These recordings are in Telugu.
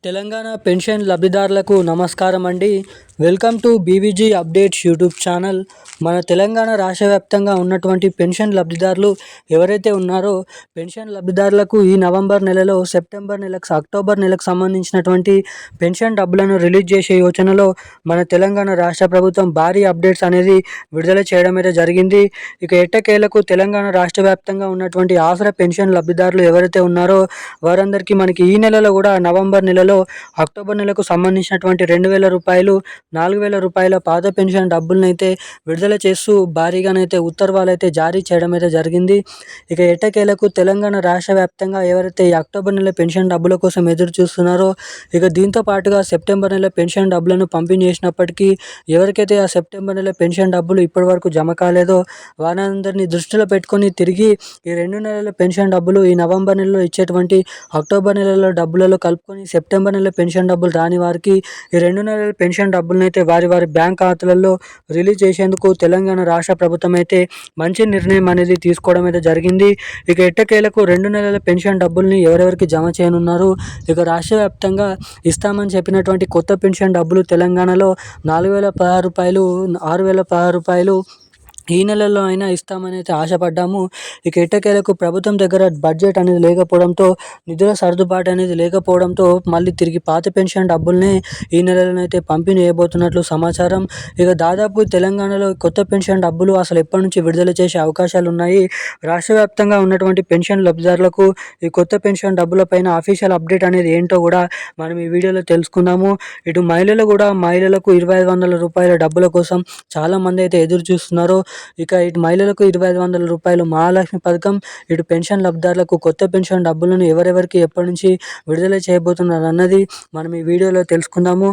తెలంగాణ పెన్షన్ లబ్ధిదారులకు నమస్కారం అండి. Welcome to BVG updates YouTube channel. మన తెలంగాణ రాష్ట్ర వ్యాప్తంగా ఉన్నటువంటి పెన్షన్ లబ్ధిదారులు ఎవరైతే ఉన్నారో పెన్షన్ లబ్ధిదారులకు ఈ నవంబర్ నెలలో, సెప్టెంబర్ నెలకు, అక్టోబర్ నెలకు సంబంధించినటువంటి పెన్షన్ డబ్బులను రిలీజ్ చేసే యోచనలో మన తెలంగాణ రాష్ట్ర ప్రభుత్వం భారీ అప్డేట్స్ అనేది విడుదల చేయడం అయితే జరిగింది. ఇక ఎట్టకేలకు తెలంగాణ రాష్ట్ర వ్యాప్తంగా ఉన్నటువంటి ఆసరా పెన్షన్ లబ్ధిదారులు ఎవరైతే ఉన్నారో వారందరికీ మనకి ఈ నెలలో కూడా నవంబర్ నెలలో అక్టోబర్ నెలకు సంబంధించినటువంటి 2,000 రూపాయలు, 4,000 రూపాయల పాత పెన్షన్ డబ్బులను అయితే విడుదల చేస్తూ భారీగానైతే ఉత్తర్వులు అయితే జారీ చేయడం అయితే జరిగింది. ఇక ఎట్టకేలకు తెలంగాణ రాష్ట్ర వ్యాప్తంగా ఎవరైతే ఈ అక్టోబర్ నెల పెన్షన్ డబ్బుల కోసం ఎదురు చూస్తున్నారో, ఇక దీంతో పాటుగా సెప్టెంబర్ నెల పెన్షన్ డబ్బులను పంపిణీ చేసినప్పటికీ ఎవరికైతే ఆ సెప్టెంబర్ నెల పెన్షన్ డబ్బులు ఇప్పటివరకు జమ కాలేదో వారందరినీ దృష్టిలో పెట్టుకొని తిరిగి ఈ 2 నెలల పెన్షన్ డబ్బులు ఈ నవంబర్ నెలలో ఇచ్చేటువంటి అక్టోబర్ నెలలో డబ్బులలో కలుపుకొని సెప్టెంబర్ నెల పెన్షన్ డబ్బులు రాని వారికి ఈ 2 నెలల పెన్షన్ డబ్బులను అయితే వారి బ్యాంక్ ఖాతాలలో రిలీజ్ చేసేందుకు తెలంగాణ రాష్ట్ర ప్రభుత్వం అయితే మంచి నిర్ణయం అనేది తీసుకోవడం అయితే జరిగింది. ఇక ఎట్టకేలకు 2 నెలల పెన్షన్ డబ్బుల్ని ఎవరెవరికి జమ చేయనున్నారు, ఇక రాష్ట్ర వ్యాప్తంగా ఇస్తామని చెప్పినటువంటి కొత్త పెన్షన్ డబ్బులు తెలంగాణలో 4,016 రూపాయలు, 6,016 రూపాయలు ఈ నెలలో అయినా ఇస్తామని అయితే ఆశపడ్డాము. ఇక ఎట్టకేలకు ప్రభుత్వం దగ్గర బడ్జెట్ అనేది లేకపోవడంతో, నిధుల సర్దుబాటు అనేది లేకపోవడంతో మళ్ళీ తిరిగి పాత పెన్షన్ డబ్బుల్ని ఈ నెలలోనైతే పంపిణీ చేయబోతున్నట్లు సమాచారం. ఇక దాదాపు తెలంగాణలో కొత్త పెన్షన్ డబ్బులు అసలు ఎప్పటి నుంచి విడుదల చేసే అవకాశాలు ఉన్నాయి. రాష్ట్ర వ్యాప్తంగా ఉన్నటువంటి పెన్షన్ లబ్ధిదారులకు ఈ కొత్త పెన్షన్ డబ్బులపైన అఫీషియల్ అప్డేట్ అనేది ఏంటో కూడా మనం ఈ వీడియోలో తెలుసుకుందాము. ఇటు మహిళలకు 2,500 రూపాయల డబ్బుల కోసం చాలామంది అయితే ఎదురు చూస్తున్నారు. ఇక ఇటు మహిళలకు 2,500 రూపాయలు మహాలక్ష్మి పథకం, ఇటు పెన్షన్ లబ్ధిదారులకు కొత్త పెన్షన్ డబ్బులను ఎవరెవరికి ఎప్పటి నుంచి విడుదల చేయబోతున్నారు అన్నది మనం ఈ వీడియోలో తెలుసుకుందాము.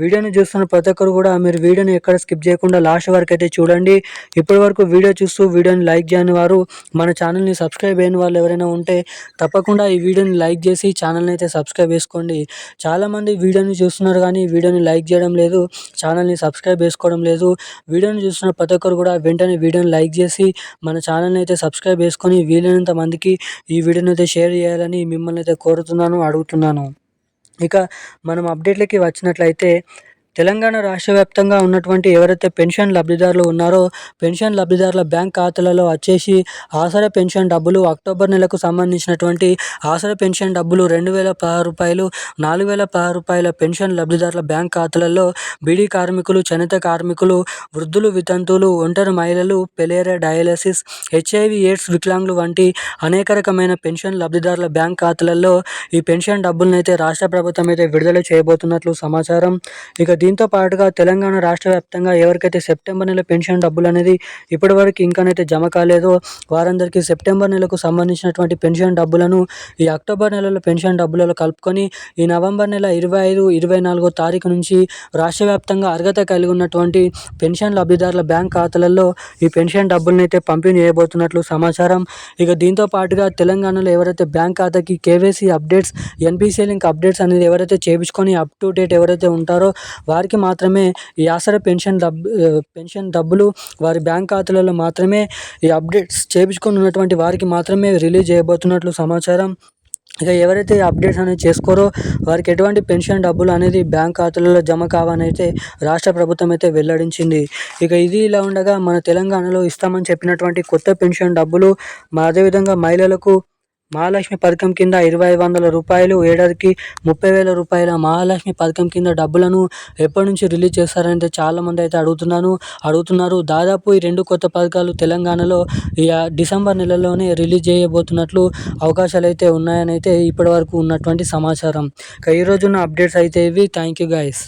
వీడియోని చూస్తున్న ప్రతి ఒక్కరు కూడా మీరు వీడియోని ఎక్కడ స్కిప్ చేయకుండా లాస్ట్ వరకు అయితే చూడండి. ఇప్పటి వరకు వీడియో చూస్తూ వీడియోని లైక్ చేయని వారు, మన ఛానల్ని సబ్స్క్రైబ్ అయిన వాళ్ళు ఎవరైనా ఉంటే తప్పకుండా ఈ వీడియోని లైక్ చేసి ఛానల్ని అయితే సబ్స్క్రైబ్ చేసుకోండి. చాలామంది వీడియోని చూస్తున్నారు కానీ వీడియోని లైక్ చేయడం లేదు, ఛానల్ని సబ్స్క్రైబ్ చేసుకోవడం లేదు. వీడియోని చూస్తున్న ప్రతి ఒక్కరు కూడా వెంటనే వీడియోని లైక్ చేసి మన ఛానల్ని అయితే సబ్స్క్రైబ్ చేసుకొని వీలైనంత మందికి ఈ వీడియోని అయితే షేర్ చేయాలని మిమ్మల్ని అయితే కోరుతున్నాను, అడుగుతున్నాను. ఇక మనం అప్డేట్లకి వచ్చినట్లయితే తెలంగాణ రాష్ట్ర వ్యాప్తంగా ఉన్నటువంటి ఎవరైతే పెన్షన్ లబ్ధిదారులు ఉన్నారో పెన్షన్ లబ్ధిదారుల బ్యాంక్ ఖాతాలలో వచ్చేసి ఆసరా పెన్షన్ డబ్బులు అక్టోబర్ నెలకు సంబంధించినటువంటి ఆసరా పెన్షన్ డబ్బులు 2,016 రూపాయలు, 4,016 రూపాయల పెన్షన్ లబ్ధిదారుల బ్యాంక్ ఖాతాలలో బీడీ కార్మికులు, చేనేత కార్మికులు, వృద్ధులు, వితంతువులు, ఒంటరి మహిళలు, పెలేరియా, డయాలసిస్, HIV ఎయిడ్స్ వికలాంగులు వంటి అనేక రకమైన పెన్షన్ లబ్ధిదారుల బ్యాంక్ ఖాతాలలో ఈ పెన్షన్ డబ్బులను అయితే రాష్ట్ర ప్రభుత్వం అయితే విడుదల చేయబోతున్నట్లు సమాచారం. ఇక దీంతో పాటుగా తెలంగాణ రాష్ట్ర వ్యాప్తంగా ఎవరికైతే సెప్టెంబర్ నెల పెన్షన్ డబ్బులు అనేది ఇప్పటివరకు ఇంకానైతే జమ కాలేదో వారందరికీ సెప్టెంబర్ నెలకు సంబంధించినటువంటి పెన్షన్ డబ్బులను ఈ అక్టోబర్ నెలలో పెన్షన్ డబ్బులలో కలుపుకొని ఈ నవంబర్ నెల 25, 24 తారీఖు నుంచి రాష్ట్ర వ్యాప్తంగా అర్హత కలిగి ఉన్నటువంటి పెన్షన్ లబ్ధిదారుల బ్యాంక్ ఖాతాలలో ఈ పెన్షన్ డబ్బులను అయితే పంపిణీ చేయబోతున్నట్లు సమాచారం. ఇక దీంతో పాటుగా తెలంగాణలో ఎవరైతే బ్యాంక్ ఖాతాకి KYC updates, NPC link updates అనేది ఎవరైతే చేయించుకొని అప్ టు డేట్ ఎవరైతే ఉంటారో వారికి మాత్రమే ఈ ఆసరా పెన్షన్ డబ్బులు వారి బ్యాంక్ ఖాతాలలో మాత్రమే ఈ అప్డేట్స్ చేయించుకొని ఉన్నటువంటి వారికి మాత్రమే రిలీజ్ చేయబోతున్నట్లు సమాచారం. ఇక ఎవరైతే ఈ అప్డేట్స్ అనేది చేసుకోరో వారికి ఎటువంటి పెన్షన్ డబ్బులు అనేది బ్యాంక్ ఖాతాలలో జమ కావని అయితే రాష్ట్ర ప్రభుత్వం అయితే వెల్లడించింది. ఇక ఇది ఇలా ఉండగా మన తెలంగాణలో ఇస్తామని చెప్పినటువంటి కొత్త పెన్షన్ డబ్బులు, అదేవిధంగా మహిళలకు మహాలక్ష్మి పథకం కింద 2,500 రూపాయలు, ఏడాదికి 30,000 రూపాయల మహాలక్ష్మి పథకం కింద డబ్బులను ఎప్పటి నుంచి రిలీజ్ చేస్తారంటే చాలామంది అయితే అడుగుతున్నారు. దాదాపు ఈ 2 కొత్త పథకాలు తెలంగాణలో ఈ డిసెంబర్ నెలలోనే రిలీజ్ చేయబోతున్నట్లు అవకాశాలు అయితే ఉన్నాయని అయితే ఇప్పటి వరకు ఉన్నటువంటి సమాచారం. ఇక ఈరోజున్న అప్డేట్స్ అయితే ఇవి. Thank you guys.